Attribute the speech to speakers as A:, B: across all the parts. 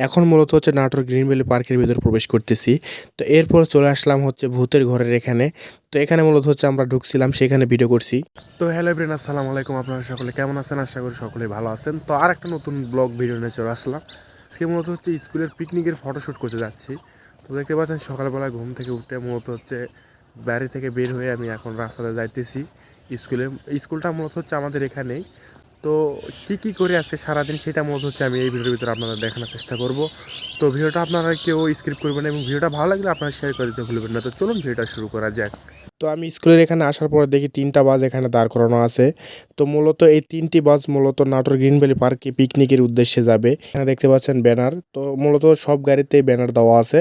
A: এখন মূলত হচ্ছে নাটোর গ্রিন ভ্যালি পার্কের ভিতরে প্রবেশ করতেছি। তো এরপর চলে আসলাম হচ্ছে ভূতের ঘরের এখানে। তো এখানে মূলত হচ্ছে আমরা ঢুকছিলাম, সেখানে ভিডিও করছি। তো হ্যালো এভরিওয়ান, আসসালামু আলাইকুম। আপনারা সকলে কেমন আছেন? আশা করি সকলেই ভালো আছেন। তো আর একটা নতুন ব্লগ ভিডিও নিয়ে চলে আসলাম। আজকে মূলত হচ্ছে স্কুলের পিকনিকের ফটোশ্যুট করতে যাচ্ছি। তো দেখতে পাচ্ছেন সকালবেলা ঘুম থেকে উঠে মূলত হচ্ছে বাড়ি থেকে বের হয়ে আমি এখন রাস্তাতে যাইতেছি স্কুলটা মূলত হচ্ছে আমাদের এখানেই। তো কী করে আজকে সারাদিন সেটা মূলত হচ্ছে আমি এই ভিডিওর ভিতরে আপনাদের দেখানোর চেষ্টা করব। তো ভিডিওটা আপনারা কেউ স্কিপ করবেন না এবং ভিডিওটা ভালো লাগলে আপনারা শেয়ার করে দিতে ভুলবেন না। তো চলুন ভিডিওটা শুরু করা যাক। তো আমি স্কুলের এখানে আসার পর দেখি 3টা বাস এখানে দাঁড় করানো আছে। তো মূলত এই 3টি বাস মূলত নাটোর গ্রিন ভ্যালি পার্কে পিকনিকের উদ্দেশ্যে যাবে। এখানে দেখতে পাচ্ছেন ব্যানার। তো মূলত সব গাড়িতেই ব্যানার দেওয়া আছে।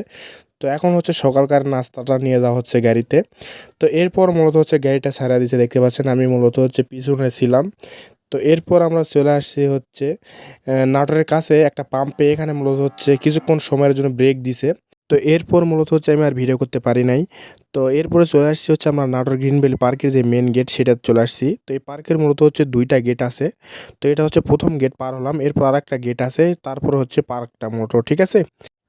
A: তো এখন হচ্ছে সকালকার নাস্তাটা নিয়ে যাওয়া হচ্ছে গাড়িতে। তো এরপর মূলত হচ্ছে গাড়িটা ছাড়া দিচ্ছে, দেখতে পাচ্ছেন আমি মূলত হচ্ছে পিছনে ছিলাম। তো এরপর আমরা চলে আসছি হচ্ছে নাটোরের কাছে একটা পাম্পে। এখানে মূলত হচ্ছে কিছুক্ষণ সময়ের জন্য ব্রেক দিছে। তো এরপর মূলত হচ্ছে আমি আর ভিডিও করতে পারি নাই। তো এরপরে চলে আসছি হচ্ছে আমরা নাটোর গ্রিন ভ্যালি পার্কের যে মেন গেট সেটা চলে আসছি। তো এই পার্কের মূলত হচ্ছে 2টা গেট আছে। তো এটা হচ্ছে প্রথম গেট পার হলাম, এরপর আরেকটা গেট আছে, তারপর হচ্ছে পার্কটা মূলত, ঠিক আছে।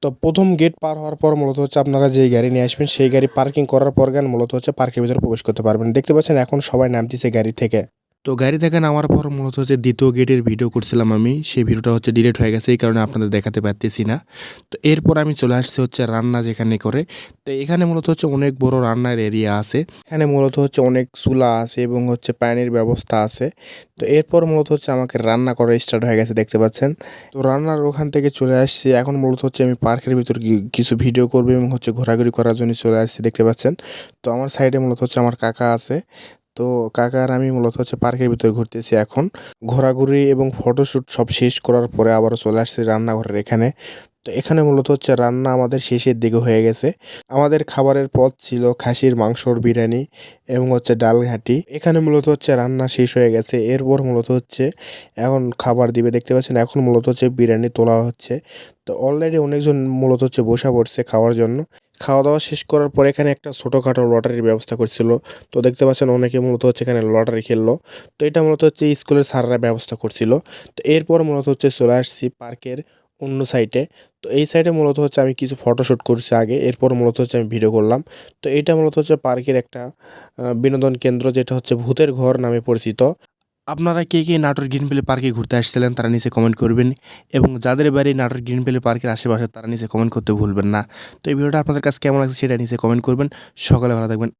A: তো প্রথম গেট পার হওয়ার পর মূলত হচ্ছে আপনারা যেই গাড়ি নিয়ে আসবেন সেই গাড়ি পার্কিং করার পর মূলত হচ্ছে পার্কের ভিতরে প্রবেশ করতে পারবেন। দেখতে পাচ্ছেন এখন সবাই নামতেছে গাড়ি থেকে। তো গাড়ি থেকে নামার পর মূলত হচ্ছে দ্বিতীয় গেটের ভিডিও করছিলাম আমি, সেই ভিডিওটা হচ্ছে ডিলিট হয়ে গেছে, এই কারণে আপনাদের দেখাতে পারতেছি না। তো এরপর আমি চলে আসছি হচ্ছে রান্না যেখানে করে। তো এখানে মূলত হচ্ছে অনেক বড় রান্নার এরিয়া আছে। এখানে মূলত হচ্ছে অনেক চুলা আছে এবং হচ্ছে পানির ব্যবস্থা আছে। তো এরপর মূলত হচ্ছে আমাকে রান্না করা স্টার্ট হয়ে গেছে, দেখতে পাচ্ছেন। তো রান্নার ওখান থেকে চলে আসছি, এখন মূলত হচ্ছে আমি পার্কের ভিতর কিছু ভিডিও করবো এবং হচ্ছে ঘোরাঘুরি করার জন্য চলে আসছি, দেখতে পাচ্ছেন। তো আমার সাইডে মূলত হচ্ছে আমার কাকা আছে। তো কাকা আর আমি মূলত হচ্ছে পার্কের ভিতরে ঘুরতেছি এখন। ঘোরাঘুরি এবং ফটোশ্যুট সব শেষ করার পরে আবারও চলে আসছি রান্নাঘরের এখানে। তো এখানে মূলত হচ্ছে রান্না আমাদের শেষের দিকে হয়ে গেছে। আমাদের খাবারের পদ ছিল খাসির মাংসর বিরিয়ানি এবং হচ্ছে ডাল ঘাটি। এখানে মূলত হচ্ছে রান্না শেষ হয়ে গেছে, এরপর মূলত হচ্ছে এখন খাবার দিবে, দেখতে পাচ্ছেন। এখন মূলত হচ্ছে বিরিয়ানি তোলা হচ্ছে। তো অলরেডি অনেকজন মূলত হচ্ছে বসা পড়ছে খাওয়ার জন্য। খাওয়া দাওয়া শেষ করার পর এখানে একটা ছোটোখাটো লটারির ব্যবস্থা করছিল। তো দেখতে পাচ্ছেন অনেকে মূলত হচ্ছে এখানে লটারি খেললো। তো এটা মূলত হচ্ছে স্কুলের স্যাররা ব্যবস্থা করছিল। তো এরপর মূলত হচ্ছে চলে আসছি পার্কের অন্য সাইডে। তো এই সাইডে মূলত হচ্ছে আমি কিছু ফটোশ্যুট করছি আগে, এরপর মূলত হচ্ছে আমি ভিডিও করলাম। তো এটা মূলত হচ্ছে পার্কের একটা বিনোদন কেন্দ্র, যেটা হচ্ছে ভূতের ঘর নামে পরিচিত। আপনারা কে কে নাটোর গ্রিন ভ্যালি পার্কে ঘুরতে আসছিলেন তারা নিচে কমেন্ট করবেন, এবং যাদের বাড়ি নাটোর গ্রিন ভ্যালি পার্কের আশেপাশে তারা নিচে কমেন্ট করতে ভুলবেন না। তো এই ভিডিওটা আপনাদের কাছে কেমন লাগছে সেটা নিচে কমেন্ট করবেন। সকালে ভালো থাকবেন।